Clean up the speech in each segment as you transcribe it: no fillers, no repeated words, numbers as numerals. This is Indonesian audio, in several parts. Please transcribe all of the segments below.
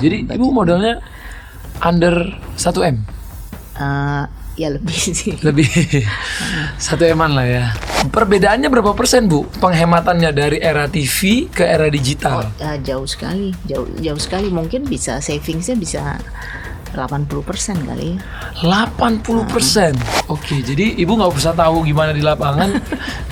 Jadi ibu modalnya under 1M? Ya lebih sih. Lebih 1M-an lah ya. Perbedaannya berapa persen Bu? Penghematannya dari era TV ke era digital? Jauh sekali, jauh sekali. Mungkin bisa savingsnya bisa 80% kali. 80%. Oke, jadi ibu nggak usah tahu gimana di lapangan.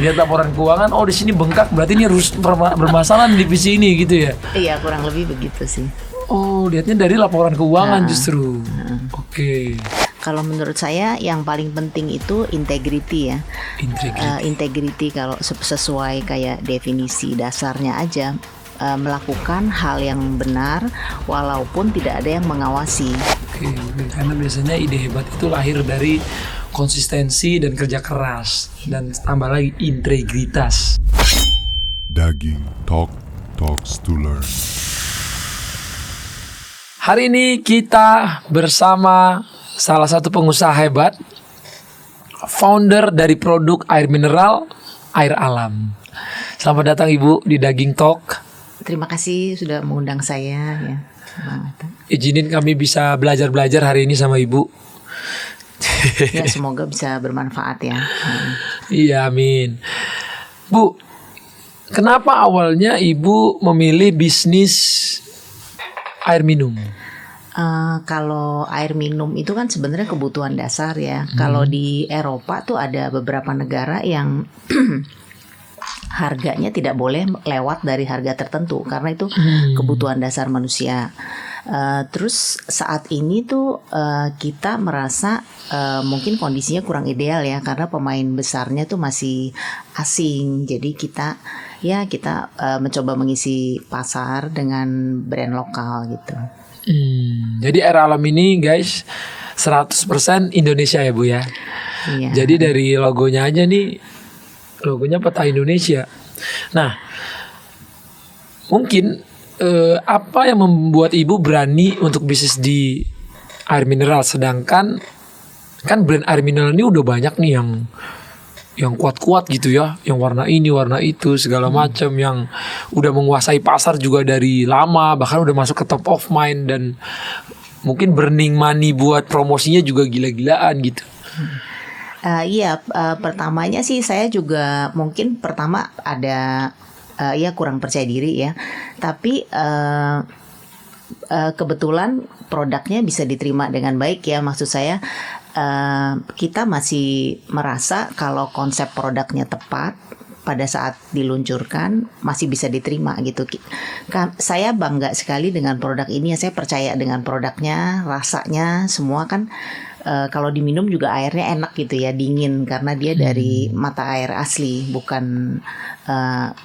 Lihat laporan keuangan, oh di sini bengkak, berarti ini harus bermasalah di divisi ini gitu ya? Iya, kurang lebih begitu sih. Oh, lihatnya dari laporan keuangan justru. Oke. Kalau menurut saya yang paling penting itu integrity ya. Integrity kalau sesuai kayak definisi dasarnya aja, melakukan hal yang benar walaupun tidak ada yang mengawasi. Oke, karena biasanya ide hebat itu lahir dari konsistensi dan kerja keras dan tambah lagi integritas. Daging talks to learn. Hari ini kita bersama salah satu pengusaha hebat, founder dari produk air mineral, Air Alam. Selamat datang Ibu di Daging Talk. Terima kasih sudah mengundang saya ya. Izinin kami bisa belajar hari ini sama Ibu. Ya, semoga bisa bermanfaat ya. Iya, amin. Bu, kenapa awalnya Ibu memilih bisnis air minum? Kalau air minum itu kan sebenarnya kebutuhan dasar ya. Kalau di Eropa tuh ada beberapa negara yang harganya tidak boleh lewat dari harga tertentu karena itu kebutuhan dasar manusia. Terus saat ini tuh kita merasa mungkin kondisinya kurang ideal ya karena pemain besarnya tuh masih asing. Jadi kita mencoba mengisi pasar dengan brand lokal gitu. Jadi Air Alam ini guys 100% Indonesia ya Bu ya. Iya. Jadi dari logonya aja nih, logonya peta Indonesia. Nah, mungkin apa yang membuat Ibu berani untuk bisnis di air mineral, sedangkan kan brand air mineral ini udah banyak nih yang kuat-kuat gitu ya, yang warna ini, warna itu, segala macam, yang udah menguasai pasar juga dari lama, bahkan udah masuk ke top of mind dan mungkin burning money buat promosinya juga gila-gilaan gitu. Pertamanya sih saya juga mungkin pertama ada kurang percaya diri ya, tapi kebetulan produknya bisa diterima dengan baik ya. Maksud saya kita masih merasa kalau konsep produknya tepat pada saat diluncurkan masih bisa diterima gitu. Saya bangga sekali dengan produk ini. Saya percaya dengan produknya, rasanya semua kan. Kalau diminum juga airnya enak gitu ya, dingin karena dia dari mata air asli bukan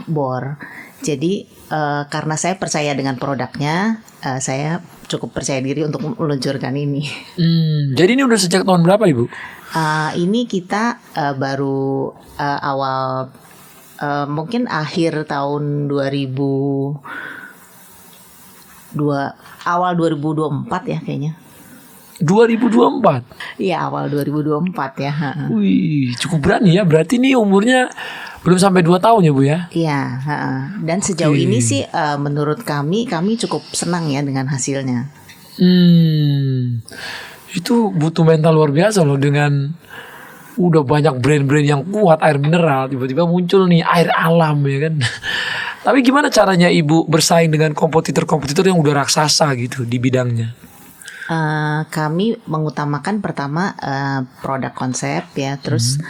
bor. Jadi karena saya percaya dengan produknya, saya cukup percaya diri untuk meluncurkan ini. Jadi ini udah sejak tahun berapa Ibu? Ini kita baru awal mungkin akhir tahun 2024 ya kayaknya. 2024? Iya, awal 2024 ya. Wih, cukup berani ya. Berarti ini umurnya belum sampai 2 tahun ya Bu ya? Iya, dan sejauh ini sih menurut kami cukup senang ya dengan hasilnya. Itu butuh mental luar biasa loh, dengan udah banyak brand-brand yang kuat air mineral, tiba-tiba muncul nih Air Alam ya kan. Tapi gimana caranya Ibu bersaing dengan kompetitor-kompetitor yang udah raksasa gitu di bidangnya? Kami mengutamakan pertama produk konsep ya, terus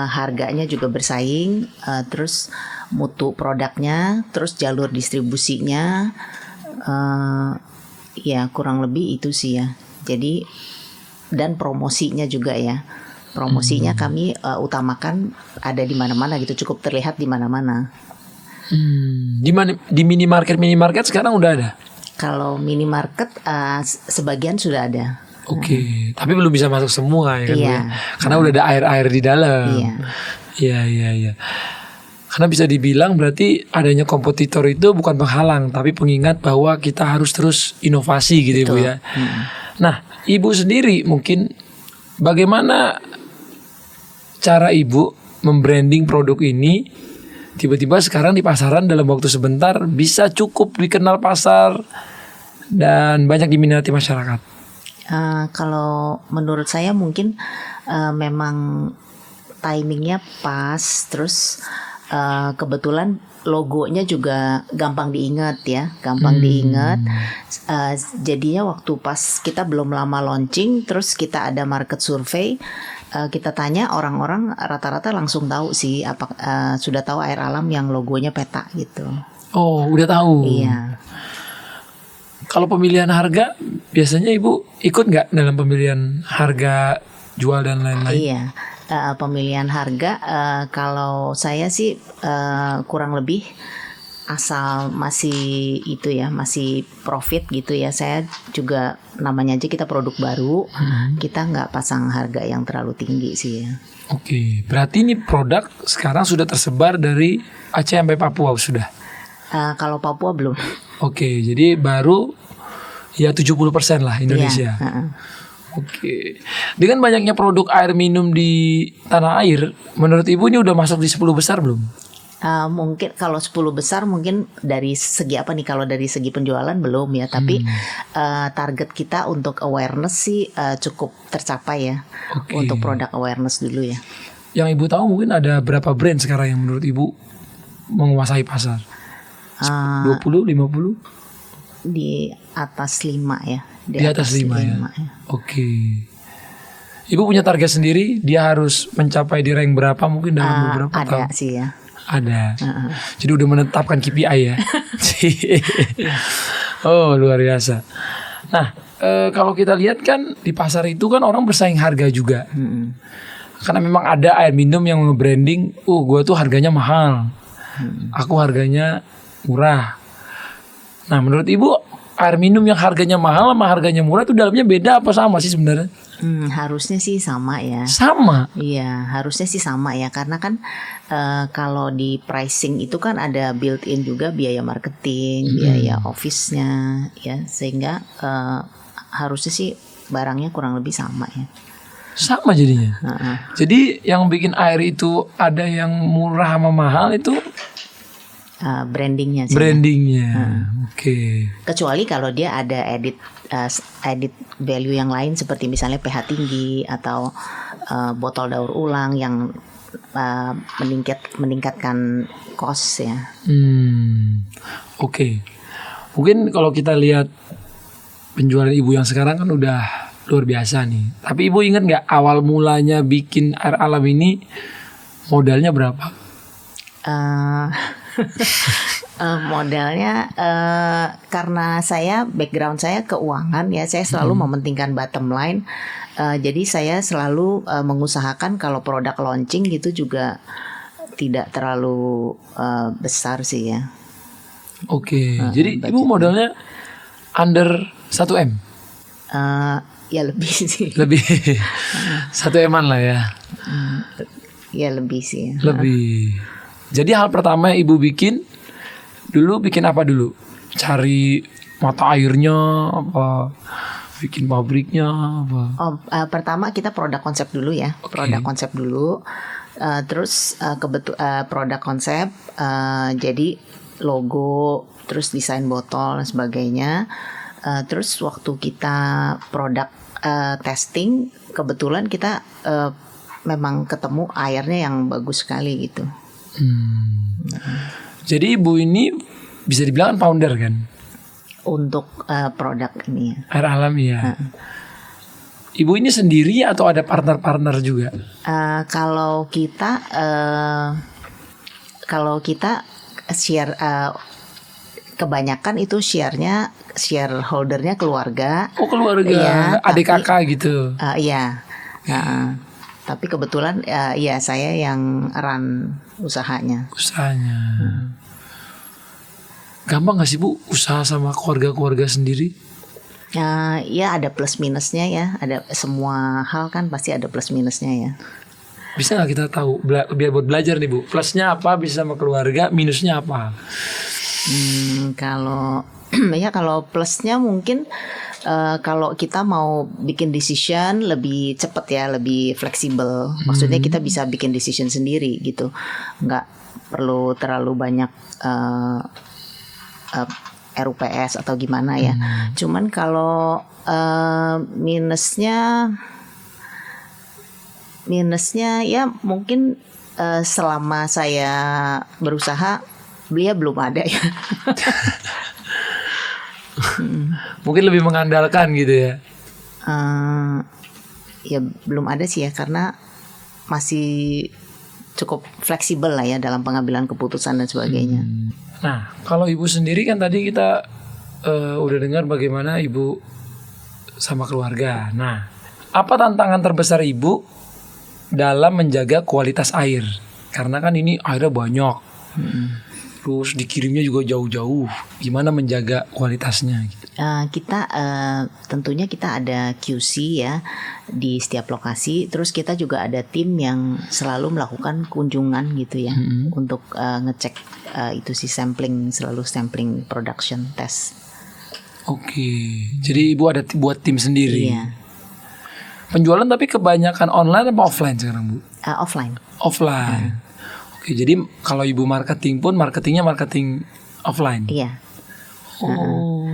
harganya juga bersaing, terus mutu produknya, terus jalur distribusinya, ya kurang lebih itu sih ya. Jadi dan promosinya juga ya, promosinya kami utamakan ada di mana-mana gitu, cukup terlihat di mana-mana. Di minimarket sekarang udah ada? Kalau minimarket sebagian sudah ada. Oke, tapi belum bisa masuk semua ya kan? Iya. Karena udah ada air-air di dalam. Iya. Iya. Karena bisa dibilang berarti adanya kompetitor itu bukan penghalang, tapi pengingat bahwa kita harus terus inovasi gitu. Betul. Ibu ya. Nah, Ibu sendiri mungkin bagaimana cara Ibu membranding produk ini? Tiba-tiba sekarang di pasaran dalam waktu sebentar bisa cukup dikenal pasar dan banyak diminati masyarakat? Kalau menurut saya mungkin memang timingnya pas, terus kebetulan logonya juga gampang diingat ya, gampang diingat. Jadinya waktu pas kita belum lama launching, terus kita ada market survey, kita tanya orang-orang rata-rata langsung tahu sih apa sudah tahu air alam yang logonya peta gitu. Oh, udah tahu. Iya. Kalau pemilihan harga, biasanya Ibu ikut nggak dalam pemilihan harga jual dan lain-lain? Iya. Pemilihan harga kalau saya sih kurang lebih asal masih itu ya, masih profit gitu ya. Saya juga namanya aja kita produk baru, kita nggak pasang harga yang terlalu tinggi sih ya. Oke, berarti ini produk sekarang sudah tersebar dari Aceh sampai Papua sudah? Kalau Papua belum. Oke, jadi baru ya 70% lah Indonesia. Iya, Oke. Dengan banyaknya produk air minum di tanah air, menurut Ibu ini udah masuk di 10 besar belum? Mungkin kalau 10 besar mungkin dari segi apa nih, kalau dari segi penjualan belum ya, tapi target kita untuk awareness sih cukup tercapai ya. Oke. Untuk produk awareness dulu ya. Yang Ibu tahu mungkin ada berapa brand sekarang yang menurut Ibu menguasai pasar? 20, 50? Di atas 5 ya. Di atas 5 ya. 5 ya. Oke. Ibu punya target sendiri, dia harus mencapai di rank berapa mungkin dalam beberapa tahun? Ada sih ya. Ada. Jadi udah menetapkan KPI ya. Oh, luar biasa. Nah, kalau kita lihat kan di pasar itu kan orang bersaing harga juga. Karena memang ada air minum yang nge-branding, gue tuh harganya mahal. Aku harganya murah. Nah, menurut Ibu air minum yang harganya mahal sama harganya murah itu dalamnya beda apa sama sih sebenarnya? Harusnya sih sama ya. Sama. Iya, harusnya sih sama ya, karena kan kalau di pricing itu kan ada built-in juga biaya marketing, biaya office-nya ya, sehingga harusnya sih barangnya kurang lebih sama ya. Sama jadinya. Jadi yang bikin air itu ada yang murah sama mahal itu Brandingnya sih. brandingnya. Oke. Kecuali kalau dia ada edit value yang lain, seperti misalnya pH tinggi atau botol daur ulang yang meningkatkan cost ya. Oke. Mungkin kalau kita lihat penjualan Ibu yang sekarang kan udah luar biasa nih. Tapi Ibu ingat nggak awal mulanya bikin air alam ini modalnya berapa? Modalnya karena background saya keuangan ya, saya selalu mementingkan bottom line. Jadi saya selalu mengusahakan kalau produk launching gitu juga tidak terlalu besar sih ya. Oke. Jadi Ibu modalnya under 1M? Ya lebih sih. Lebih 1M-an lah ya. Ya lebih sih. Lebih. Jadi hal pertama yang Ibu bikin apa dulu? Cari mata airnya apa? Bikin pabriknya apa? Pertama kita produk konsep dulu ya. Produk konsep dulu. Terus produk konsep, jadi logo, terus desain botol dan sebagainya. Terus waktu kita produk testing, kebetulan kita memang ketemu airnya yang bagus sekali gitu. Jadi Ibu ini bisa dibilang founder kan? Untuk produk ini ya. Air alam ya. Ibu ini sendiri atau ada partner-partner juga? Kalau kita share, kebanyakan itu shareholdernya keluarga. Oh, keluarga, iya, adik kakak gitu. Iya. Tapi kebetulan ya saya yang run usahanya. Gampang gak sih Bu usaha sama keluarga-keluarga sendiri? Ya ada plus minusnya ya. Ada semua hal kan pasti ada plus minusnya ya. Bisa gak kita tahu biar buat belajar nih Bu, plusnya apa bisa sama keluarga, minusnya apa? Kalau plusnya mungkin kalau kita mau bikin decision lebih cepat ya, lebih fleksibel. Maksudnya kita bisa bikin decision sendiri gitu, nggak perlu terlalu banyak RUPS atau gimana ya. Cuman kalau minusnya ya mungkin selama saya berusaha beliau belum ada ya. Mungkin lebih mengandalkan gitu ya. Ya belum ada sih ya, karena masih cukup fleksibel lah ya dalam pengambilan keputusan dan sebagainya. Nah, kalau ibu sendiri kan tadi kita udah dengar bagaimana ibu sama keluarga. Nah, apa tantangan terbesar ibu dalam menjaga kualitas air? Karena kan ini airnya banyak, terus dikirimnya juga jauh-jauh. Gimana menjaga kualitasnya? Kita tentunya kita ada QC ya di setiap lokasi. Terus kita juga ada tim yang selalu melakukan kunjungan gitu ya, untuk ngecek itu sih, selalu sampling production test. Oke, jadi ibu ada buat tim sendiri. Iya. Penjualan tapi kebanyakan online apa offline sekarang, Bu? Offline. Offline. Oke, jadi kalau ibu marketing pun marketingnya marketing offline. Iya. Oh.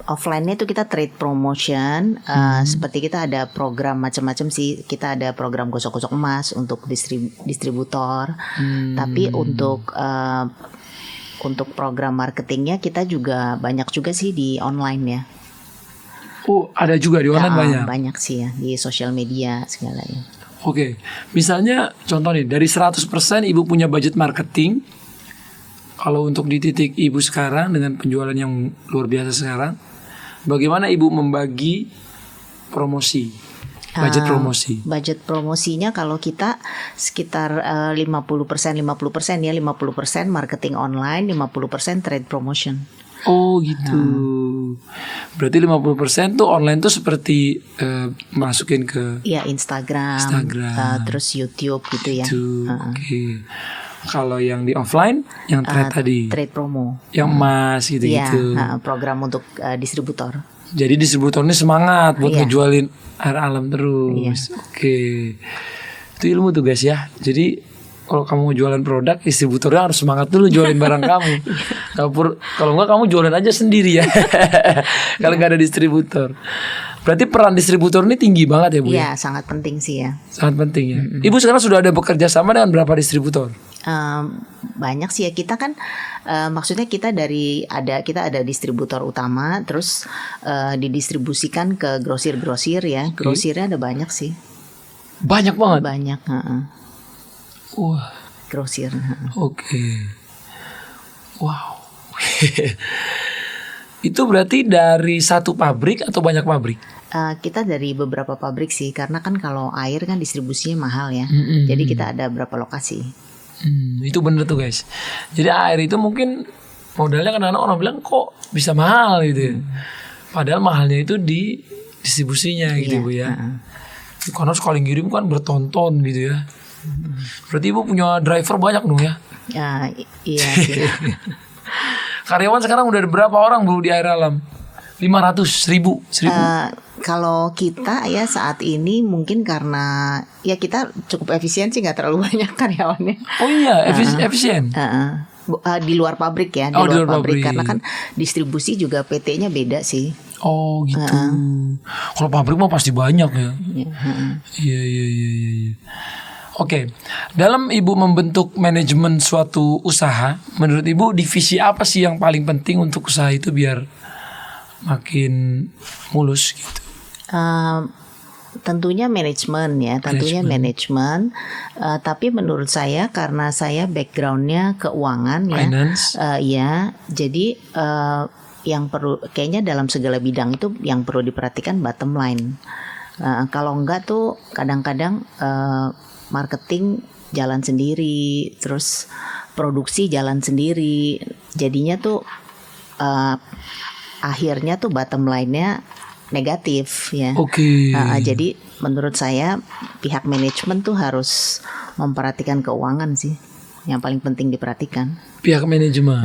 Offline-nya itu kita trade promotion, seperti kita ada program macam-macam sih. Kita ada program gosok-gosok emas untuk distributor. Tapi untuk program marketingnya kita juga banyak juga sih di online ya. Oh, ada juga di online banyak. Banyak sih ya, di sosial media segala ya. Oke, misalnya contoh nih, dari 100% ibu punya budget marketing. Kalau untuk di titik ibu sekarang dengan penjualan yang luar biasa sekarang, bagaimana ibu membagi promosi, budget promosi? Budget promosinya kalau kita sekitar 50% ya, 50% marketing online, 50% trade promotion. Oh gitu. Berarti 50% tuh online tuh seperti masukin ke ya Instagram. Terus YouTube gitu ya. Oke. Kalau yang di offline, yang trade tadi, trade promo, yang emas gitu-gitu. Ya, program untuk distributor. Jadi distributor ini semangat buat ngejualin air alam terus. Oke. Itu ilmu tuh guys ya. Jadi kalau kamu mau jualan produk, distributornya harus semangat dulu jualin barang kamu. Kalau enggak kamu jualan aja sendiri ya. Kalau nggak ada distributor. Berarti peran distributor ini tinggi banget ya, Bu? Iya, sangat penting sih ya. Sangat penting ya. Ibu sekarang sudah ada bekerja sama dengan berapa distributor? Banyak sih ya. Kita kan maksudnya kita ada distributor utama, terus didistribusikan ke grosir-grosir ya. Grosirnya ada banyak sih. Banyak banget. Banyak. Wah. Grosir. Oke. Wow. Itu berarti dari satu pabrik atau banyak pabrik? Kita dari beberapa pabrik sih, karena kan kalau air kan distribusinya mahal ya. Jadi kita ada berapa lokasi. Itu bener tuh guys. Jadi air itu mungkin modalnya kadang-kadang orang bilang kok bisa mahal gitu ya. Padahal mahalnya itu di distribusinya gitu Bu ya. Karena sekali ngirim kan bertonton gitu ya. Berarti Ibu punya driver banyak dong ya? Iya sih. Karyawan sekarang udah ada berapa orang Bu di air alam? 500, 1000. Kalau kita ya saat ini mungkin karena ya kita cukup efisien sih, nggak terlalu banyak karyawannya. Oh iya, efisien. Di luar pabrik ya, di luar pabrik. Karena kan distribusi juga PT-nya beda sih. Oh gitu. Kalau pabrik mah pasti banyak ya. Iya. Oke, dalam Ibu membentuk manajemen suatu usaha, menurut Ibu divisi apa sih yang paling penting untuk usaha itu biar makin mulus gitu? Tentunya manajemen ya, manajemen. Tapi menurut saya karena saya backgroundnya keuangan ya, finance. Ya, jadi yang perlu kayaknya dalam segala bidang itu yang perlu diperhatikan bottom line. Kalau enggak tuh kadang-kadang marketing jalan sendiri, terus produksi jalan sendiri, jadinya tuh akhirnya tuh bottom line-nya negatif ya. Oke. Jadi menurut saya pihak manajemen tuh harus memperhatikan keuangan sih, yang paling penting diperhatikan. Pihak manajemen.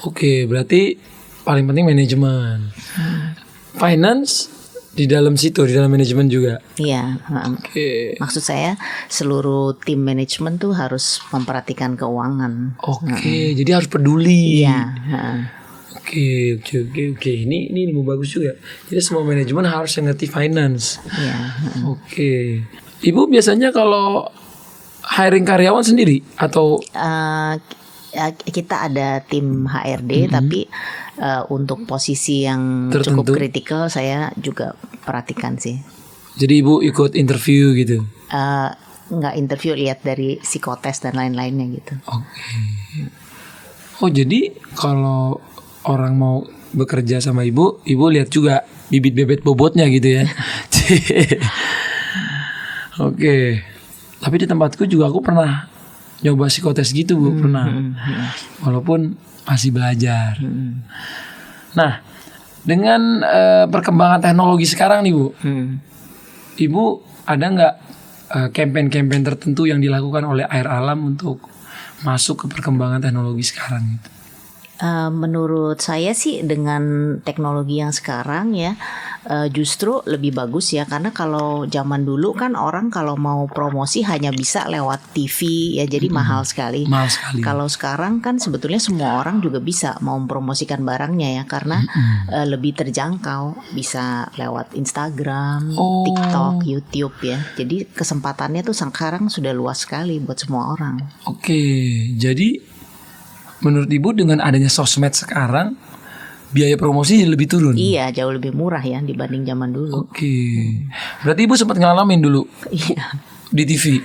Oke, berarti paling penting manajemen. Finance Di dalam situ, di dalam manajemen juga. Iya. Oke. Maksud saya seluruh tim manajemen tuh harus memperhatikan keuangan. Oke, jadi harus peduli. Iya. Oke. Ini ilmu bagus juga. Jadi semua manajemen harus yang ngerti finance. Iya. Oke. Ibu biasanya kalau hiring karyawan sendiri atau Kita ada tim HRD, tapi untuk posisi yang Tertentu. cukup kritikal saya juga perhatikan sih. jadi ibu ikut interview gitu? Nggak interview, lihat dari psikotes dan lain-lainnya gitu. Oke. Oh jadi kalau orang mau bekerja sama ibu lihat juga bibit bebet bobotnya gitu ya? Oke. Tapi di tempatku juga aku pernah nyoba psikotes gitu Bu, pernah. Walaupun masih belajar. Nah, dengan perkembangan teknologi sekarang nih Bu, Ibu ada nggak campaign-campaign tertentu yang dilakukan oleh Air Alam untuk masuk ke perkembangan teknologi sekarang gitu? Menurut saya sih dengan teknologi yang sekarang ya justru lebih bagus ya, karena kalau zaman dulu kan orang kalau mau promosi hanya bisa lewat TV ya, jadi mahal sekali. Mahal sekali. Kalau sekarang kan sebetulnya semua orang juga bisa mau mempromosikan barangnya ya, karena lebih terjangkau, bisa lewat Instagram, TikTok, YouTube ya. Jadi kesempatannya tuh sekarang sudah luas sekali buat semua orang. Oke, jadi menurut Ibu dengan adanya sosmed sekarang biaya promosi lebih turun? Iya, jauh lebih murah ya dibanding zaman dulu. Oke, berarti Ibu sempat ngalamin dulu Iya. di TV?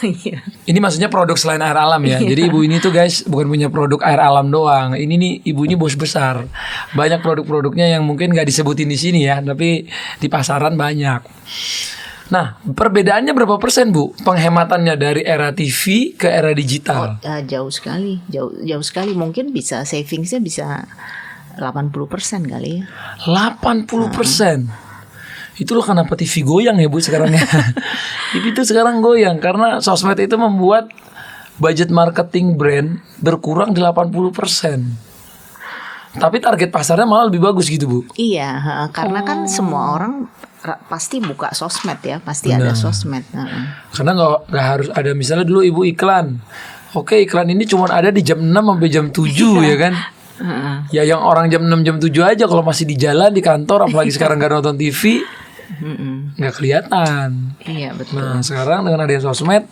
Iya. Ini maksudnya produk selain Air Alam ya. Jadi Ibu ini tuh guys bukan punya produk Air Alam doang. Ini nih Ibu ini bos besar. Banyak produk-produknya yang mungkin gak disebutin di sini ya, tapi di pasaran banyak. Nah, perbedaannya berapa persen Bu penghematannya dari era TV ke era digital? Jauh sekali, jauh sekali. Mungkin bisa savingsnya bisa 80% kali ya. 80%. Itulah kenapa TV goyang ya Bu sekarang ya. TV itu sekarang goyang karena sosmed itu membuat budget marketing brand berkurang 80%. Tapi target pasarnya malah lebih bagus gitu Bu. Iya, karena kan semua orang pasti buka sosmed ya, pasti ada sosmed. Karena nggak harus ada, misalnya dulu Ibu iklan. Oke, iklan ini cuma ada di jam 6 sampai jam 7 ya kan. Ya yang orang jam 6 jam 7 aja kalau masih di jalan di kantor, apalagi sekarang nggak nonton TV, nggak kelihatan. Iya betul. Nah sekarang dengan adanya sosmed,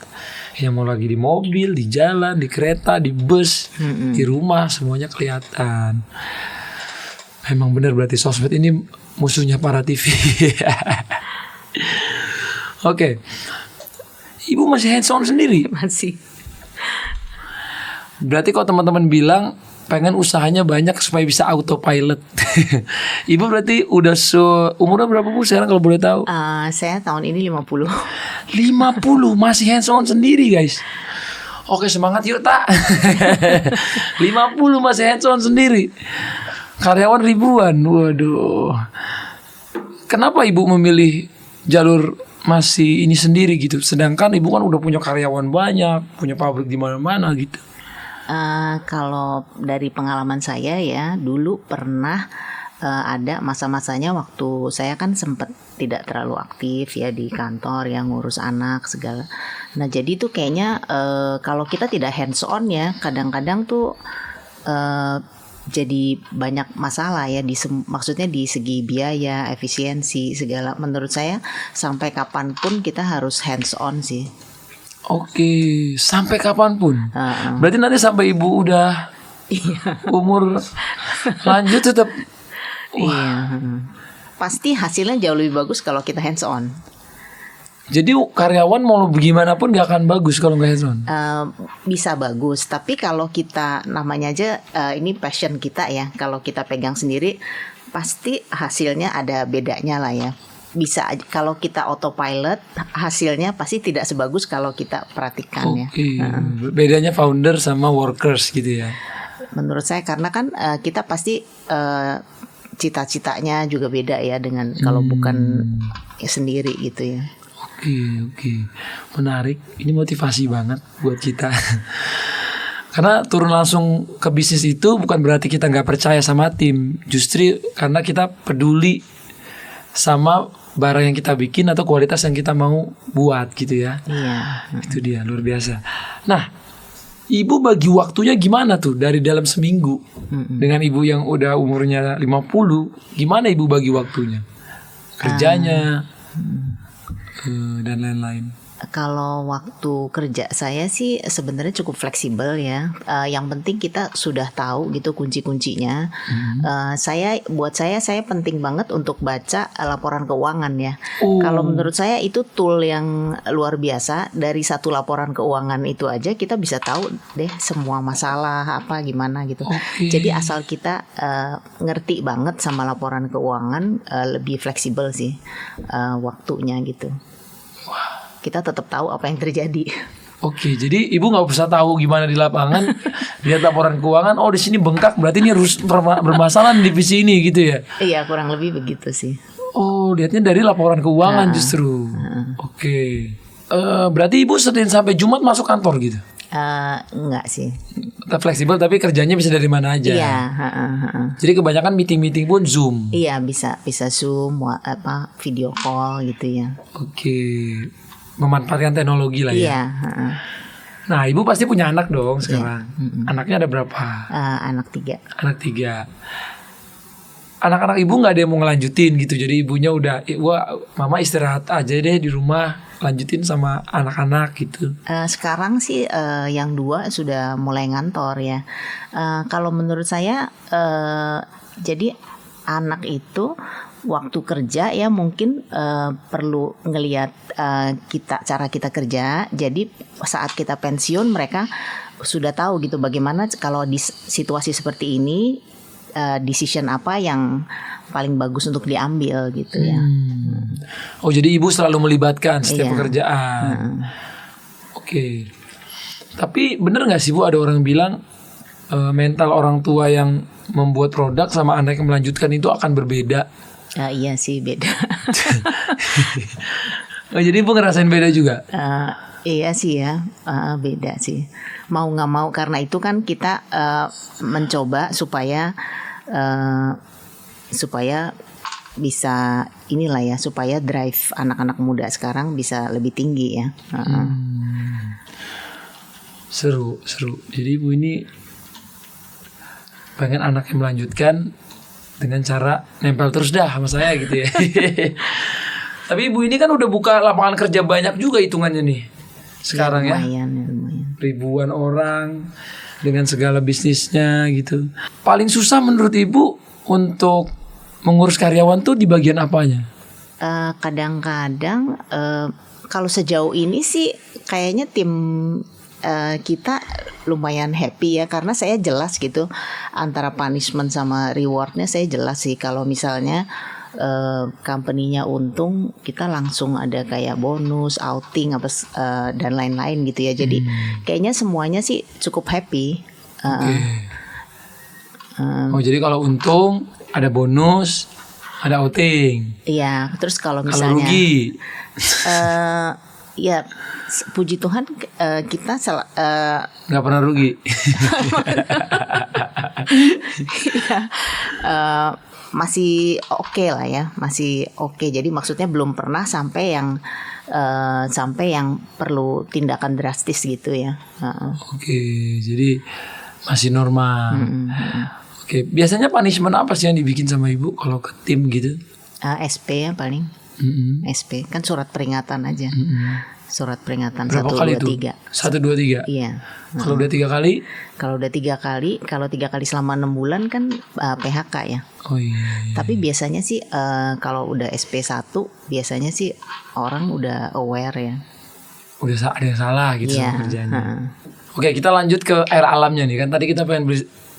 ya mau lagi di mobil, di jalan, di kereta, di bus, di rumah, semuanya kelihatan. Emang benar berarti sosmed ini musuhnya para TV. Oke. Ibu masih hands on sendiri? Masih. Berarti kalau teman-teman bilang pengen usahanya banyak supaya bisa autopilot. Ibu berarti udah umurnya berapa Bu sekarang kalau boleh tahu? Saya tahun ini 50. 50 masih hands on sendiri guys. Oke semangat yuk tak. 50 masih hands on sendiri. Karyawan ribuan. Waduh. Kenapa Ibu memilih jalur masih ini sendiri gitu? Sedangkan Ibu kan udah punya karyawan banyak, punya pabrik di mana-mana gitu. Kalau dari pengalaman saya ya, dulu pernah ada masa-masanya waktu saya kan sempat tidak terlalu aktif ya di kantor yang ngurus anak segala. Nah jadi tuh kayaknya kalau kita tidak hands on ya, kadang-kadang tuh jadi banyak masalah ya, maksudnya di segi biaya, efisiensi segala. Menurut saya sampai kapanpun kita harus hands on sih. Oke, sampai kapanpun. Berarti nanti sampai Ibu udah umur lanjut tetap. Iya. Pasti hasilnya jauh lebih bagus kalau kita hands on. Jadi karyawan mau bagaimanapun gak akan bagus kalau nggak hands on. Bisa bagus, tapi kalau kita namanya aja ini passion kita ya. Kalau kita pegang sendiri, pasti hasilnya ada bedanya lah ya. Bisa kalau kita autopilot, hasilnya pasti tidak sebagus kalau kita perhatikan ya. Bedanya founder sama workers gitu ya. Menurut saya karena kan kita pasti cita-citanya juga beda ya dengan kalau bukan sendiri gitu ya. Oke. Menarik. Ini motivasi banget buat kita. Karena turun langsung ke bisnis itu bukan berarti kita nggak percaya sama tim. Justru karena kita peduli sama barang yang kita bikin atau kualitas yang kita mau buat gitu ya. Iya. Itu dia, luar biasa. Nah, ibu bagi waktunya gimana tuh dari dalam seminggu? Dengan ibu yang udah umurnya 50, gimana ibu bagi waktunya? Kerjanya dan lain-lain. Kalau waktu kerja saya sih sebenarnya cukup fleksibel ya. Yang penting kita sudah tahu gitu kunci-kuncinya. Buat saya penting banget untuk baca laporan keuangan ya. Kalau menurut saya itu tool yang luar biasa. Dari satu laporan keuangan itu aja kita bisa tahu deh semua masalah apa gimana gitu. Jadi asal kita ngerti banget sama laporan keuangan, lebih fleksibel sih waktunya gitu. Kita tetap tahu apa yang terjadi. Oke, jadi ibu nggak usah tahu gimana di lapangan, lihat laporan keuangan, oh di sini bengkak, berarti ini harus bermasalah di divisi ini gitu ya? Iya, kurang lebih begitu sih. Oh, lihatnya dari laporan keuangan justru. Oke. Berarti ibu Senin sampai Jumat masuk kantor gitu? Enggak sih. Tetap fleksibel tapi kerjanya bisa dari mana aja. Iya. Jadi kebanyakan meeting-meeting pun Zoom. Iya, bisa Zoom, video call gitu ya. Oke. Memanfaatkan teknologi lah ya. Iya. Nah, ibu pasti punya anak dong sekarang. Anaknya ada berapa? Anak 3. Anak 3. Anak-anak ibu nggak ada yang mau ngelanjutin gitu. Jadi ibunya udah, wah mama istirahat aja deh di rumah, lanjutin sama anak-anak gitu. Sekarang sih yang 2 sudah mulai ngantor ya. Kalau menurut saya jadi anak itu waktu kerja ya mungkin perlu ngelihat cara kita kerja. Jadi saat kita pensiun mereka sudah tahu gitu bagaimana kalau di situasi seperti ini decision apa yang paling bagus untuk diambil gitu ya. Oh, jadi ibu selalu melibatkan setiap Iya. pekerjaan. Oke. Tapi bener nggak sih Bu, ada orang bilang mental orang tua yang membuat produk sama anak yang melanjutkan itu akan berbeda. Iya sih beda. Oh, jadi ibu ngerasain beda juga? Iya sih ya, beda sih. Mau nggak mau karena itu kan kita mencoba supaya bisa inilah ya, supaya drive anak-anak muda sekarang bisa lebih tinggi ya. Seru. Jadi ibu ini pengen anaknya melanjutkan dengan cara nempel terus dah sama saya gitu ya. Tapi ibu ini kan udah buka lapangan kerja banyak juga hitungannya nih sekarang ya. Lumayan. Ribuan orang dengan segala bisnisnya gitu. Paling susah menurut ibu untuk mengurus karyawan tuh di bagian apanya? Kadang-kadang kalau sejauh ini sih kayaknya tim kita lumayan happy ya, karena saya jelas gitu antara punishment sama rewardnya. Saya jelas sih kalau misalnya company-nya untung, kita langsung ada kayak bonus, outing apa dan lain-lain gitu ya. Jadi kayaknya semuanya sih cukup happy. Oh, jadi kalau untung ada bonus, ada outing. Iya, terus kalau Kalau misalnya rugi, ya puji Tuhan kita nggak pernah rugi. masih oke lah ya, masih oke. Jadi maksudnya belum pernah sampai yang perlu tindakan drastis gitu ya. Oke, jadi masih normal. Oke, biasanya punishment apa sih yang dibikin sama ibu kalau ke tim gitu? SP ya paling. SP kan surat peringatan aja. Surat peringatan Berapa 1, kali 2, tuh? 3. 1, 2, 3. Iya. Kalau udah 3 kali? Kalau udah 3 kali, kalau 3 kali selama 6 bulan kan PHK ya. Oh iya. Tapi biasanya sih kalau udah SP1 biasanya sih orang udah aware ya. Udah ada yang salah gitu Iya. sama kerjanya. Oke, kita lanjut ke air alamnya nih. Kan tadi kita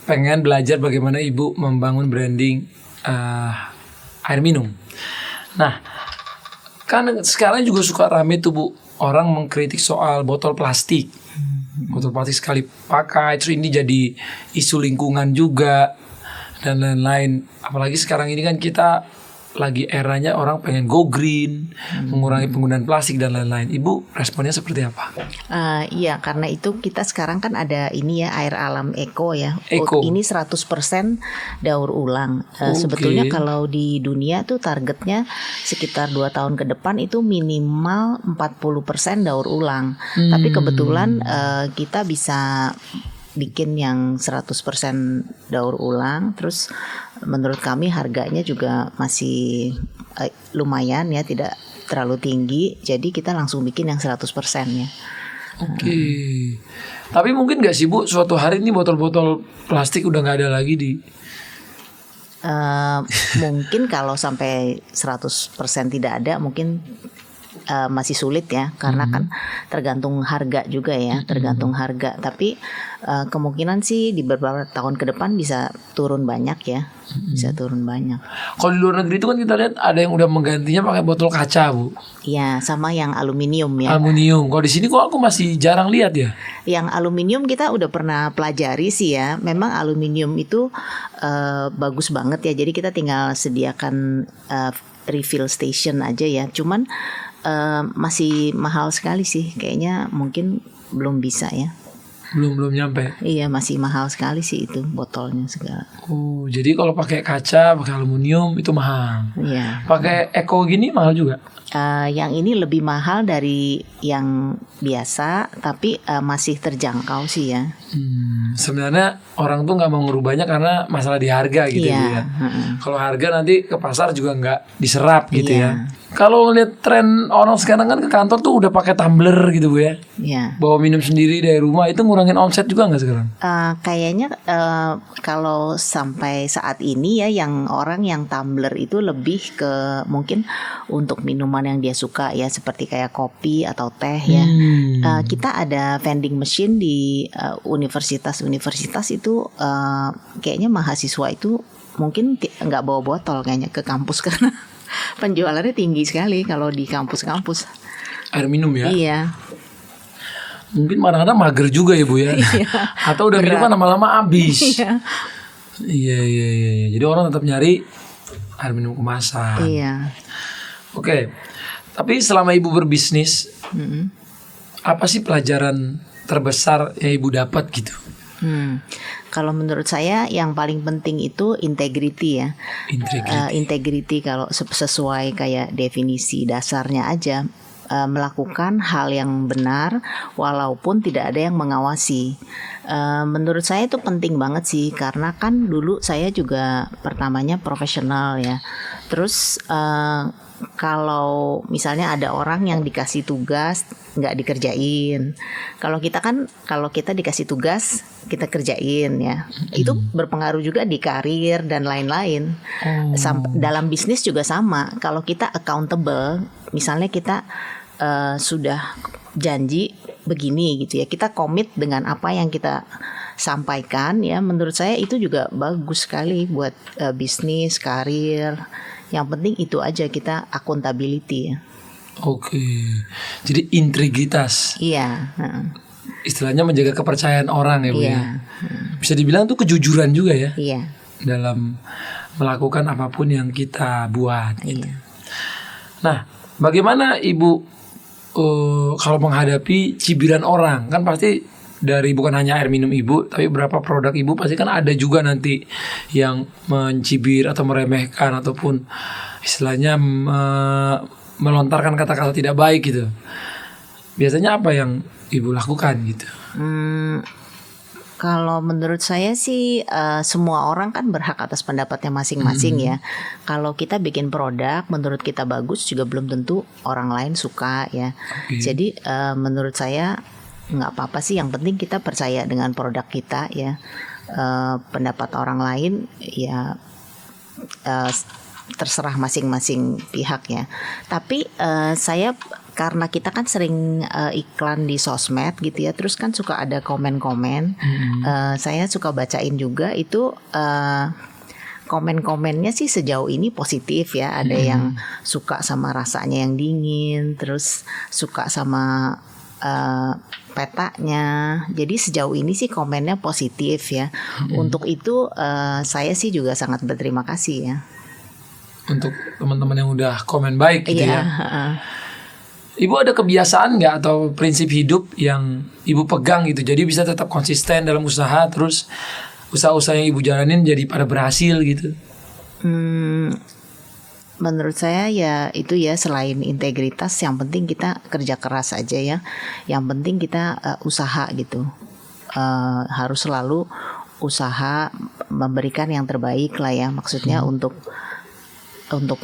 pengen belajar bagaimana ibu membangun branding air minum. Nah, kan sekarang juga suka rame tuh Bu, orang mengkritik soal botol plastik. Botol plastik sekali pakai, terus ini jadi isu lingkungan juga dan lain-lain. Apalagi sekarang ini kan kita lagi eranya orang pengen go green, mengurangi penggunaan plastik dan lain-lain. Ibu responnya seperti apa? Iya, karena itu kita sekarang kan ada ini ya, air alam eko ya. Eko. Ini 100% daur ulang. Oke. Sebetulnya kalau di dunia tuh targetnya sekitar 2 tahun ke depan itu minimal 40% daur ulang. Tapi kebetulan kita bisa bikin yang 100% daur ulang. Terus menurut kami harganya juga masih lumayan ya, tidak terlalu tinggi. Jadi kita langsung bikin yang 100% ya. Oke. Tapi mungkin gak sih Bu, suatu hari ini botol-botol plastik udah gak ada lagi di... Mungkin kalau sampai 100% tidak ada mungkin masih sulit ya, karena kan tergantung harga juga ya, tergantung harga. Tapi kemungkinan sih di beberapa tahun ke depan bisa turun banyak ya, bisa turun banyak. Kalau di luar negeri itu kan kita lihat ada yang udah menggantinya pakai botol kaca Bu, Iya, sama yang aluminium ya. aluminium. Kalau di sini kok aku masih jarang lihat ya. Yang aluminium kita udah pernah pelajari sih ya. Memang aluminium itu bagus banget ya. Jadi kita tinggal sediakan refill station aja ya. Cuman masih mahal sekali sih. Kayaknya mungkin belum bisa ya. Belum nyampe. Iya, masih mahal sekali sih itu botolnya segala. Oh, jadi kalau pakai kaca, pakai aluminium itu mahal. Iya. Pakai eko gini mahal juga. Yang ini lebih mahal dari yang biasa, tapi masih terjangkau sih ya. Sebenarnya orang tuh nggak mau ngerubahnya karena masalah di harga gitu Iya, Bu ya. Kalau harga nanti ke pasar juga nggak diserap gitu Iya. ya. Kalau lihat tren orang sekarang kan ke kantor tuh udah pakai tumbler gitu Bu ya. Iya. Bawa minum sendiri dari rumah itu ngurangin omset juga nggak sekarang? Kayaknya kalau sampai saat ini ya, yang orang yang tumbler itu lebih ke mungkin untuk minuman yang dia suka ya, seperti kayak kopi atau teh ya. Kita ada vending machine di universitas-universitas itu, kayaknya mahasiswa itu mungkin nggak bawa botol kayaknya ke kampus karena penjualannya tinggi sekali kalau di kampus-kampus. Air minum ya. Iya. Mungkin kadang-kadang mager juga ya Bu ya. Atau udah minum kan lama-lama habis. Iya. Iya. Jadi orang tetap nyari air minum kemasan. Iya. Oke. Tapi selama Ibu berbisnis, apa sih pelajaran terbesar yang Ibu dapat gitu? Kalau menurut saya yang paling penting itu integrity ya. Integrity kalau sesuai kayak definisi dasarnya aja, melakukan hal yang benar walaupun tidak ada yang mengawasi. Menurut saya itu penting banget sih, karena kan dulu saya juga pertamanya profesional ya. Terus kalau misalnya ada orang yang dikasih tugas nggak dikerjain, kalau kita dikasih tugas kita kerjain ya, itu berpengaruh juga di karir dan lain-lain. Dalam bisnis juga sama, kalau kita accountable, misalnya kita sudah janji begini gitu ya, kita komit dengan apa yang kita sampaikan ya, menurut saya itu juga bagus sekali buat bisnis, karir. Yang penting itu aja, kita accountability ya. Oke. Jadi integritas. Iya. Istilahnya menjaga kepercayaan orang ya Bu Iya. ya. Bisa dibilang tuh kejujuran juga ya. Iya. Dalam melakukan apapun yang kita buat gitu. Iya. Nah, bagaimana Ibu kalau menghadapi cibiran orang? Kan pasti dari bukan hanya air minum Ibu, tapi beberapa produk Ibu pasti kan ada juga nanti yang mencibir atau meremehkan ataupun istilahnya melontarkan kata-kata tidak baik gitu. Biasanya apa yang Ibu lakukan gitu? Kalau menurut saya sih semua orang kan berhak atas pendapatnya masing-masing ya. Kalau kita bikin produk menurut kita bagus juga belum tentu orang lain suka ya. Jadi menurut saya nggak apa-apa sih, yang penting kita percaya dengan produk kita ya. Pendapat orang lain ya terserah masing-masing pihak ya. Tapi saya, karena kita kan sering iklan di sosmed gitu ya, terus kan suka ada komen-komen. Saya suka bacain juga itu. Komen-komennya sih sejauh ini positif ya. Ada yang suka sama rasanya yang dingin, terus suka sama petanya. Jadi sejauh ini sih komennya positif ya. Untuk itu saya sih juga sangat berterima kasih ya. untuk teman-teman yang udah komen baik gitu Iya. ya. Ibu ada kebiasaan nggak atau prinsip hidup yang ibu pegang gitu, jadi bisa tetap konsisten dalam usaha, terus usaha-usaha yang ibu jalanin jadi pada berhasil gitu? Menurut saya ya itu ya, selain integritas, yang penting kita kerja keras aja ya. Yang penting kita usaha gitu. Harus selalu usaha memberikan yang terbaik lah ya. Maksudnya untuk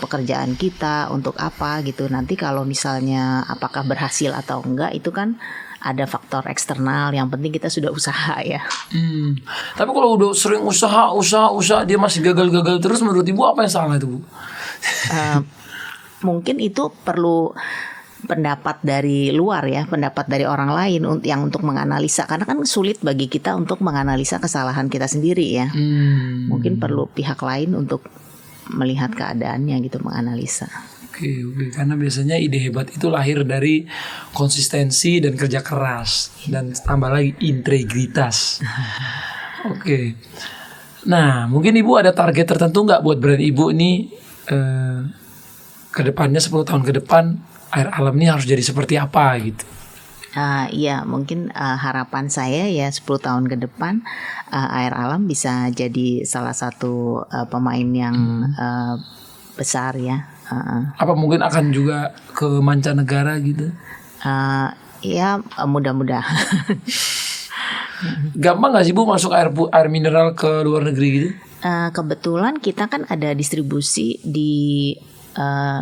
pekerjaan kita, untuk apa gitu. Nanti kalau misalnya apakah berhasil atau enggak itu kan ada faktor eksternal. Yang penting kita sudah usaha ya. Tapi kalau udah sering usaha dia masih gagal terus, menurut ibu apa yang salah itu, Bu? Mungkin itu perlu pendapat dari luar ya, pendapat dari orang lain yang untuk menganalisa, karena kan sulit bagi kita untuk menganalisa kesalahan kita sendiri ya. Mungkin perlu pihak lain untuk melihat keadaannya gitu, menganalisa. Oke, karena biasanya ide hebat itu lahir dari konsistensi dan kerja keras, dan tambah lagi integritas. Oke. Nah, mungkin ibu ada target tertentu nggak buat brand ibu ini ke depannya, 10 tahun ke depan air alam ini harus jadi seperti apa gitu? Iya, mungkin harapan saya ya 10 tahun ke depan air alam bisa jadi salah satu pemain yang besar ya. Apa mungkin akan juga ke mancanegara gitu? Ya mudah-mudahan. Gampang nggak sih Bu masuk air mineral ke luar negeri gitu? Kebetulan kita kan ada distribusi di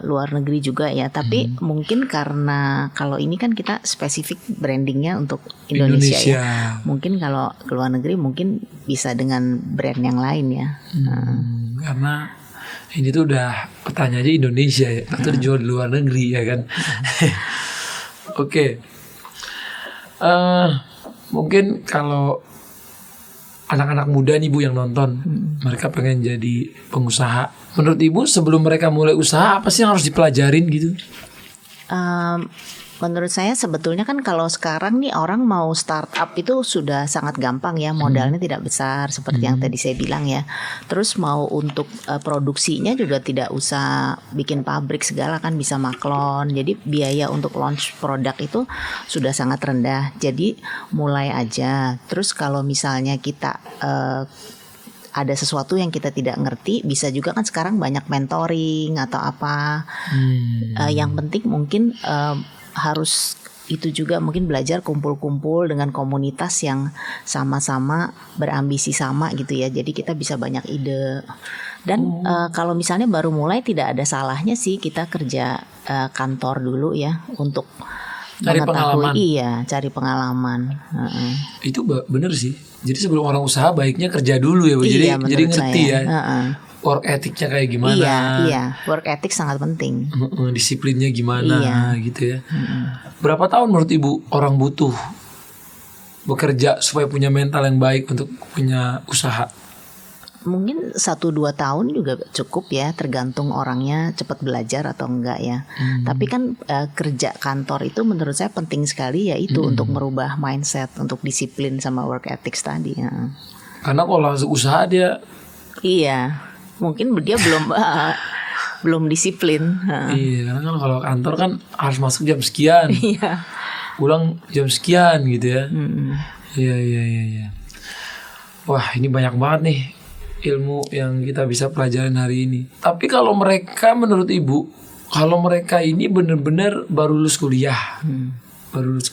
luar negeri juga ya, tapi mungkin karena kalau ini kan kita spesifik brandingnya untuk Indonesia ya. Mungkin kalau ke luar negeri mungkin bisa dengan brand yang lain ya. Karena ini tuh udah petanya aja Indonesia ya, atau dijual di luar negeri ya kan. Oke. Mungkin kalau anak-anak muda nih Bu yang nonton, mereka pengen jadi pengusaha. Menurut Ibu sebelum mereka mulai usaha apa sih yang harus dipelajarin gitu? Menurut saya sebetulnya kan kalau sekarang nih orang mau startup itu sudah sangat gampang ya, modalnya tidak besar seperti yang tadi saya bilang ya. Terus mau untuk produksinya juga tidak usah bikin pabrik segala, kan bisa maklon. Jadi biaya untuk launch produk itu sudah sangat rendah. Jadi mulai aja. Terus kalau misalnya kita ada sesuatu yang kita tidak ngerti, bisa juga kan sekarang banyak mentoring atau apa. Yang penting mungkin harus itu juga mungkin belajar kumpul-kumpul dengan komunitas yang sama-sama berambisi sama gitu ya. Jadi kita bisa banyak ide. Dan kalau misalnya baru mulai, tidak ada salahnya sih kita kerja kantor dulu ya untuk Cari pengalaman. Iya, cari pengalaman. Itu bener sih. Jadi sebelum orang usaha baiknya kerja dulu ya Bu. Iya, jadi ngerti saya. ya. Work ethicnya kayak gimana? Iya, work ethic sangat penting. Disiplinnya gimana gitu ya. Berapa tahun menurut Ibu orang butuh bekerja supaya punya mental yang baik untuk punya usaha? Mungkin 1-2 tahun juga cukup ya, tergantung orangnya cepat belajar atau enggak ya. Tapi kan kerja kantor itu menurut saya penting sekali ya, itu untuk merubah mindset, untuk disiplin sama work ethics tadi ya. Karena kalau langsung usaha dia, iya, mungkin dia belum disiplin. iya, karena kan kalau kantor kan harus masuk jam sekian, Iya. pulang jam sekian gitu ya. Iya. Wah, ini banyak banget nih ilmu yang kita bisa pelajarin hari ini. Tapi kalau mereka, menurut Ibu, kalau mereka ini benar-benar baru lulus kuliah, terus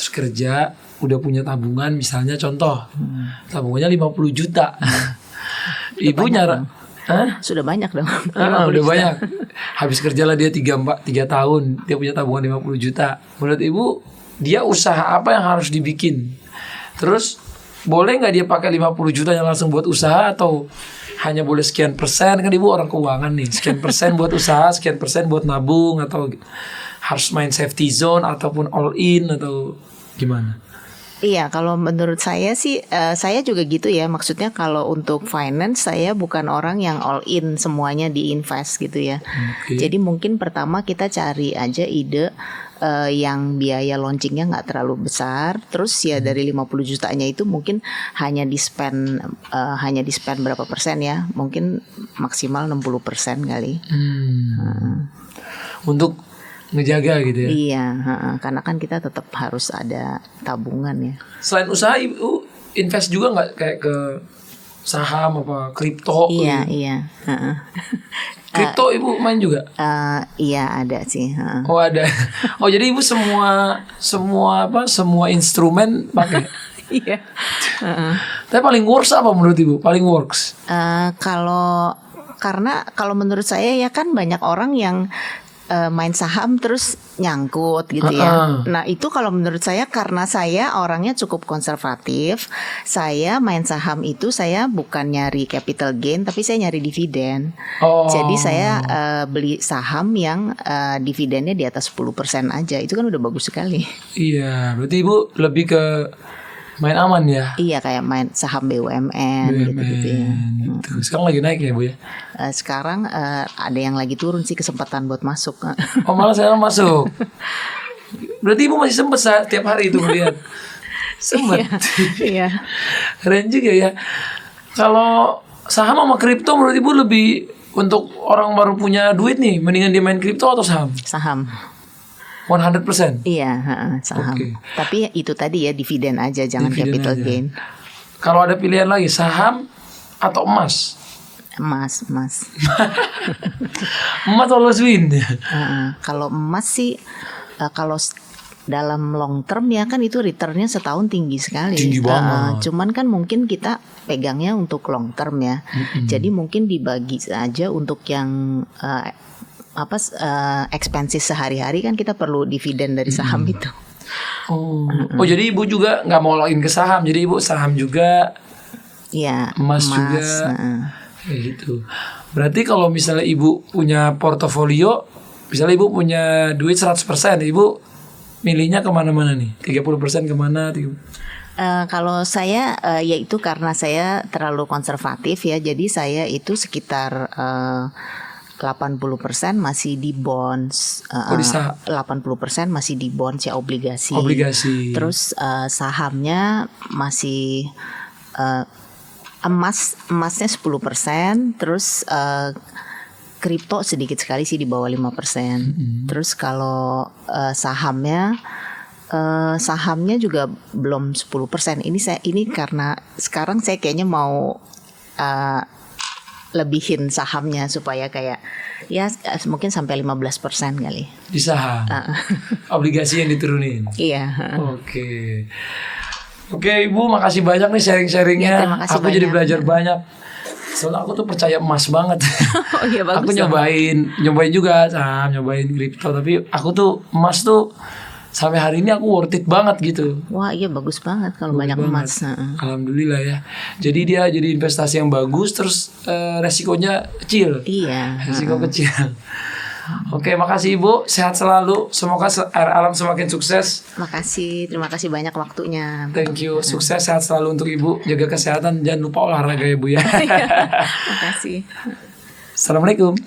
kerja, udah punya tabungan, misalnya contoh, tabungannya 50 juta. Ibu nyaran, Sudah banyak dong. udah banyak. Habis kerja lah dia 3 tahun, dia punya tabungan 50 juta. Menurut Ibu, dia usaha apa yang harus dibikin? Terus boleh nggak dia pakai 50 juta yang langsung buat usaha, atau hanya boleh sekian persen? Kan Ibu orang keuangan nih, sekian persen buat usaha, sekian persen buat nabung, atau harus main safety zone ataupun all in, atau gimana? Iya, kalau menurut saya sih, saya juga gitu ya. Maksudnya kalau untuk finance, saya bukan orang yang all in semuanya diinvest gitu ya. Oke. Jadi mungkin pertama kita cari aja ide yang biaya launchingnya nggak terlalu besar. Terus ya dari 50 jutanya itu mungkin hanya di spend berapa persen ya? Mungkin maksimal 60% kali. Untuk ngejaga gitu ya. Iya, karena kan kita tetap harus ada tabungan ya. Selain usaha ibu invest juga nggak kayak ke saham apa kripto? Iya. Kripto ibu main juga? Iya ada sih. Oh ada. Oh jadi ibu semua instrumen pakai. Iya. Tapi paling works apa menurut ibu? Paling works? Karena kalau menurut saya ya kan banyak orang yang main saham terus nyangkut gitu ya. Nah itu kalau menurut saya karena saya orangnya cukup konservatif, saya main saham itu saya bukan nyari capital gain tapi saya nyari dividen. Jadi saya beli saham yang dividennya di atas 10% aja, itu kan udah bagus sekali. Iya, berarti ibu lebih ke main aman ya? Iya kayak main saham BUMN gitu-gitu ya. Gitu. Sekarang lagi naik ya bu ya? Sekarang ada yang lagi turun sih kesempatan buat masuk. Oh malah sekarang masuk. Berarti ibu masih sempet tiap hari itu melihat. Sempet. Iya. Keren juga ya. Kalau saham sama kripto menurut ibu lebih untuk orang baru punya duit nih, mendingan dia main kripto atau saham? Saham. 100%? Iya, saham. Oke. Tapi itu tadi ya dividen aja, jangan Dividen capital aja. gain. Kalau ada pilihan lagi saham atau emas? Emas. Emas always win. Kalau emas sih, kalau dalam long term ya kan itu returnnya setahun tinggi sekali. Tinggi banget. Cuman kan mungkin kita pegangnya untuk long term ya. Jadi mungkin dibagi aja untuk yang expenses sehari-hari kan kita perlu dividen dari saham itu. Oh jadi ibu juga nggak mau login ke saham, jadi ibu saham juga, Iya, emas juga, kayak gitu. Berarti kalau misalnya ibu punya portofolio, misalnya ibu punya duit 100%, ibu milihnya kemana-mana nih? 30% kemana? Kalau saya yaitu karena saya terlalu konservatif ya, jadi saya itu sekitar 80% masih di bonds, 80% masih di bonds ya obligasi. Terus sahamnya masih emasnya 10%, terus kripto sedikit sekali sih di bawah 5%. Terus kalau sahamnya juga belum 10%. Ini karena sekarang saya kayaknya mau lebihin sahamnya supaya kayak ya mungkin sampai 15% kali. Di saham. Obligasi yang diturunin. Iya. Oke, Ibu, makasih banyak nih sharing-sharingnya. Ya, terima kasih aku jadi banyak. belajar banyak. Soalnya aku tuh percaya emas banget. Oh iya bagus. Aku nyobain juga saham, nyobain kripto, tapi aku tuh emas tuh sampai hari ini aku worth it banget gitu. Wah iya bagus banget kalau Bagus banyak banget. emas. Alhamdulillah ya. Jadi dia jadi investasi yang bagus, terus resikonya kecil. Iya. Resiko kecil. Oke, makasih Ibu. Sehat selalu. Semoga air alam semakin sukses. Makasih, terima kasih banyak waktunya. Thank you. Sukses, sehat selalu untuk Ibu. Jaga kesehatan, jangan lupa olahraga ya Bu ya. Makasih. Assalamualaikum.